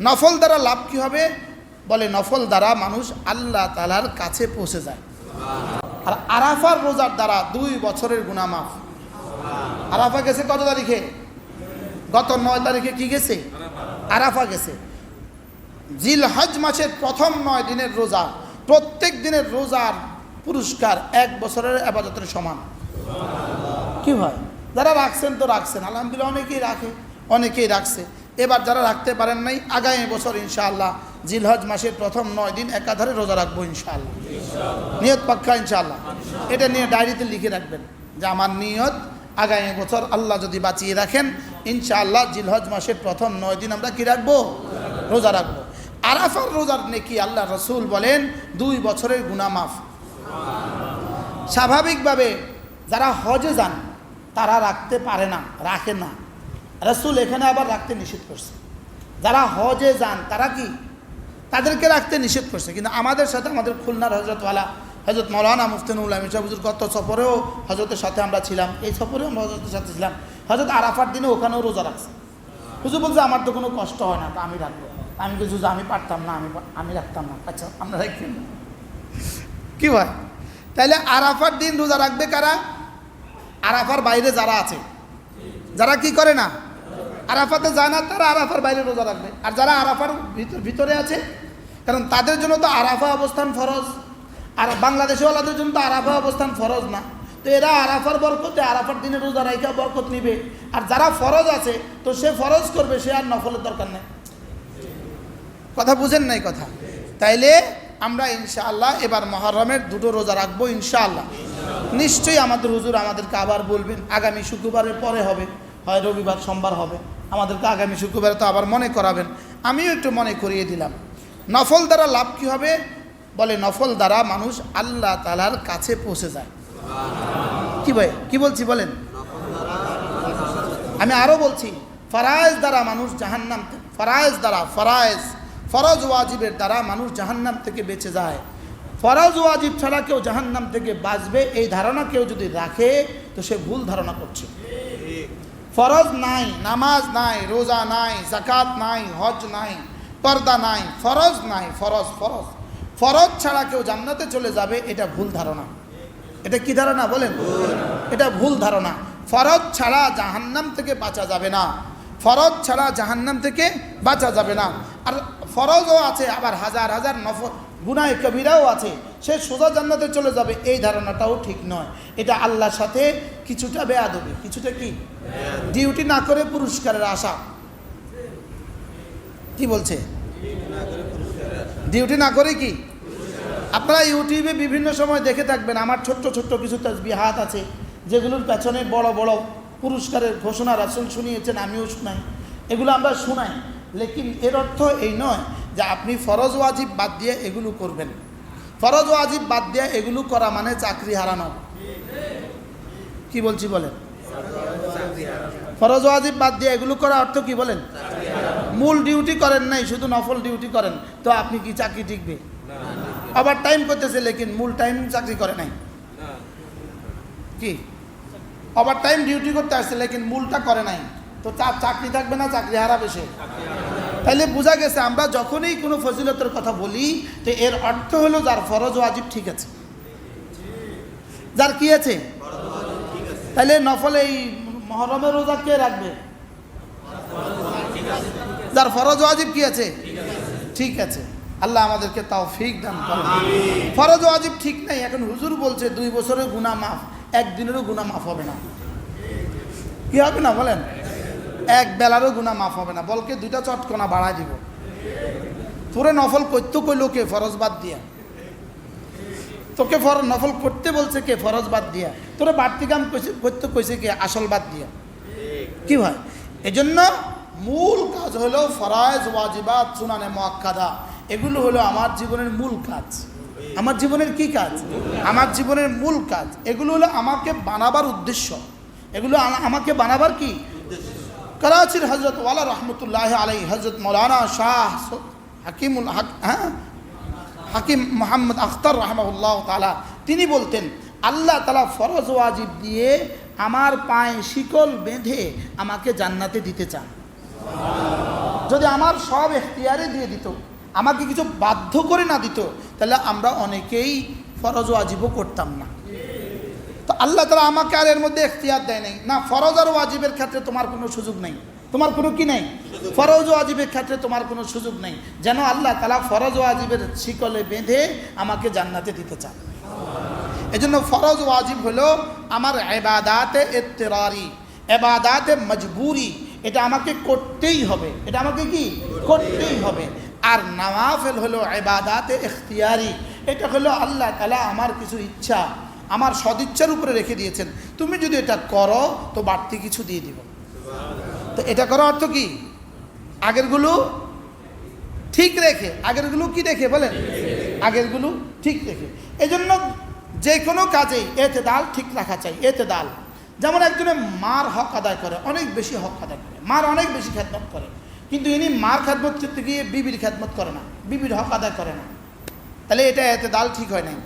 নফল দ্বারা লাভ কী হবে? বলে নফল দ্বারা মানুষ আল্লাহ তাআলার কাছে পৌঁছে যায়। আর আরাফার রোজার দ্বারা 2 বছরের গুনাহ মাফ। আরাফা গেছে কত তারিখে? গত 9 তারিখে কি গেছে? আরাফা গেছে। জিলহজ মাসের প্রথম 9 দিনের রোজা, প্রত্যেক দিনের রোজার পুরস্কার 1 বছরের ইবাদতের সমান। কি হয়? যারা রাখছেন তো রাখছেন, আলহামদুলিল্লাহ, অনেকেই রাখছে। এবার যারা রাখতে পারেন নাই, আগামী বছর ইনশাআল্লাহ জিলহজ মাসের প্রথম 9 দিন একাধারে রোজা রাখবো ইনশাআল্লাহ। নিয়ত পাক্কা ইনশাআল্লাহ। এটা নিয়ে ডায়েরিতে লিখে রাখবেন যে আমার নিয়ত আগামী বছর আল্লাহ যদি বাঁচিয়ে রাখেন ইনশাআল্লাহ জিলহজ মাসের প্রথম 9 দিন আমরা কি রাখবো? রোজা রাখবো। আরাফার রোজার নেকি আল্লাহ রসুল বলেন 2 বছরের গুনাহ মাফ। স্বাভাবিকভাবে যারা হজে যান তারা রাখতে পারে না, রাখে না। রসুল এখানে আবার রাখতে নিষেধ করছে। যারা হজে যান তারা কি, তাদেরকে রাখতে নিষেধ করছে। কিন্তু আমাদের সাথে আমাদের খুলনার হজরত মৌলানা মুফতিনুল আমিন সাহেব হুজুর গত সফরেও হজরতের সাথে আমরা ছিলাম, এই সফরেও আমরা হজরতের সাথে ছিলাম। হজরত আরাফার দিনে ওখানেও রোজা রাখছে। হুজুর বলছে আমার তো কোনো কষ্ট হয় না, আমি রাখবো। আমি কিছু আমি পারতাম না, আমি রাখতাম না। আচ্ছা, আমরা রাখবেন কি ভাই? তাইলে আরাফার দিন রোজা রাখবে কারা? আরাফার বাইরে যারা আছে, যারা কি করে না, আরাফাতে যায় না, তারা আরাফার বাইরে রোজা রাখবে। আর যারা আরাফার ভিতরে আছে, কারণ তাদের জন্য তো আরাফা অবস্থান ফরজ, আর বাংলাদেশওয়ালাদের জন্য তো আরাফা অবস্থান ফরজ না। তো এরা আরাফার বরকতে আরাফার দিনে রোজা রাখা বরকত নিবে। আর যারা ফরজ আছে তো সে ফরজ করবে, সে আর নফলের দরকার নেই। কথা বুঝেন নাই কথা? তাইলে আমরা ইনশাআল্লাহ এবার মুহররমের 2টো রোজা রাখবো ইনশাআল্লাহ। নিশ্চয়ই আমাদের হুজুর আমাদেরকে আবার বলবেন, আগামী শুক্রবারের পরে হবে, হয় রবিবার সোমবার হবে, আমাদেরকে আগামী শুক্রবারে তো আবার মনে করাবেন। আমিও একটু মনে করিয়ে দিলাম। নফল দ্বারা লাভ কী হবে? বলে নফল দ্বারা মানুষ আল্লাহ তাআলার কাছে পৌঁছে যায়। কি ভাই, কি বলছি বলেন? আমি আরও বলছি, ফরায়েজ দ্বারা মানুষ জাহান্নাম, ফরজ ওয়াজিবের দ্বারা মানুষ জাহান্নাম থেকে বেঁচে যায়। ফরজ ওয়াজিব ছাড়া কেউ জাহান্নাম থেকে বাঁচবে এই ধারণা কেউ যদি রাখে তো সে ভুল ধারণা করছে। ফরজ নাই, নামাজ নাই, রোজা নাই, যাকাত নাই, হজ নাই, পর্দা নাই, ফরজ নাই, ফরজ ছাড়া কেউ জান্নাতে চলে যাবে, এটা ভুল ধারণা। এটা কি ধারণা বলেন? এটা ভুল ধারণা। ফরজ ছাড়া জাহান্নাম থেকে বাঁচা যাবে না, ফরজ ছাড়া জাহান্নাম থেকে বাঁচা যাবে না। আর ফরজও আছে, আবার হাজার হাজার নফল গুনাহ কবিরাও আছে, সে সোজা জান্নাতে চলে যাবে, এই ধারণাটাও ঠিক নয়। এটা আল্লাহর সাথে কিছুটা বেয়াদবি, কিছুটা কি ডিউটি না করে পুরস্কারের আশা। কি বলছে? ডিউটি না করে কি? আপনারা ইউটিউবে বিভিন্ন সময় দেখে থাকবেন, আমার ছোট্ট ছোট্ট কিছু তাসবিহাত আছে যেগুলোর পেছনে বড় বড় পুরস্কারের ঘোষণা রাসূল শুনিয়েছেন, আমিও শুনাই, এগুলো আমরা শুনাই। লেকিন এর অর্থ এই নয় যে আপনি ফরজ ওয়াজিব বাদ দিয়ে এগুলো করবেন। ফরজ ওয়াজিব বাদ দিয়ে এগুলো করা মানে চাকরি হারানো। কি বলছি বলেন? ফরজ ওয়াজিব বাদ দিয়ে এগুলো করা অর্থ কি বলেন? মূল ডিউটি করেন নাই, শুধু নফল ডিউটি করেন, তো আপনি কি চাকরি টিকবে? আবার টাইম করতেছে লেকিন মূল টাইম চাকরি করে নাই, কি ওভার টাইম ডিউটি করতে আসছে লেকিন মূলটা করে নাই, তো চাকরি থাকবে না, চাকরি হারাবে সে। তাহলে বোঝা গেছে আমরা যখনই কোনো ফজিলতের কথা বলি তো এর অর্থ হলো যার ফরজ ওয়াজিব ঠিক আছে, যার কি আছে। তাহলে নফল এই মুহররমের রোজা কে রাখবে? যার ফরজ ওয়াজিব কি আছে, ঠিক আছে। আল্লাহ আমাদেরকে তৌফিক দান করেন। ফরজ ওয়াজিব ঠিক নাই, এখন হুজুর বলছে 2 বছরের গুনাহ মাফ, একদিনেরও গুনাহ মাফ হবে না। কি হবে না বলেন? এক বেলারও গুনাহ মাফ হবে না, বলকে 2টা চটকনা বাড়ায় দিব। তোরে নফল করতে কইলো কে? ফরজ বাদ দিয়া। তোকে নফল করতে বলছে কে? ফরজ বাদ দিয়া। তোরে বাড়তি কাম করতে কইছে কে? আসল বাদ দিয়া। কি হয়? এজন্য মূল কাজ হলো ফরায়েজ ওয়াজিবাত সুনানে মুআক্কাদা, এগুলো হলো আমার জীবনের মূল কাজ। আমার জীবনের কি কাজ? আমার জীবনের মূল কাজ। এগুলো হলো আমাকে বানাবার উদ্দেশ্য, এগুলো আমাকে বানাবার কি? করাচির হজরত ওয়ালা রহমতুল্লাহ আলাইহি হজরত মৌলানা শাহ হাকিম মোহাম্মদ আখতার রহমাহুল্লাহ তাআলা তিনি বলতেন, আল্লাহ তাআলা ফরজ ওয়াজিব দিয়ে আমার পায়ে শিকল বেঁধে আমাকে জান্নাতে দিতে চান। যদি আমার সব এখতিয়ারে দিয়ে দিত, আমাকে কিছু বাধ্য করে না দিত, তাহলে আমরা অনেকেই ফরজ ওয়াজিবও করতাম না। তো আল্লাহ তাআলা আমাকে আর এর মধ্যে এখতিয়ার দেয় নাই, না ফরজ আর ওয়াজিবের ক্ষেত্রে তোমার কোনো সুযোগ নেই, তোমার কোনো কি নেই, ফরজ ওয়াজিবের ক্ষেত্রে তোমার কোনো সুযোগ নেই, যেন আল্লাহ তাআলা ফরজ ওয়াজিবের শিকলে বেঁধে আমাকে জান্নাতে দিতে চান। এজন্য ফরজ ওয়াজিব হলো আমার ইবাদাতে ইত্তিরারি, ইবাদাতে মজবুরি, এটা আমাকে করতেই হবে, এটা আমাকে কি করতেই হবে। আর নওয়াফিল হলো ইবাদাতে ইখতিয়ারি, এটা হলো আল্লাহ তাআলা আমার কিছু ইচ্ছা আমার সদিচ্ছার উপরে রেখে দিয়েছেন, তুমি যদি এটা করো তো বাড়তি কিছু দিয়ে দিব। তো এটা করার অর্থ কি, আগেরগুলো ঠিক রেখে, আগেরগুলো কি রেখে বলেন, আগেরগুলো ঠিক রেখে। এজন্য যে কোনো কাজেই এতেদাল ঠিক রাখা চাই, এতেদাল। যেমন একজনে মার হক আদায় করে, অনেক বেশি হক আদায় করে, মার অনেক বেশি খেদমত করে, কিন্তু ইনি মার খেদমত করতে গিয়ে বিবির খেদমত করে না, বিবির হক আদায় করে না, তাহলে এটা এতেদাল ঠিক হয় নাই।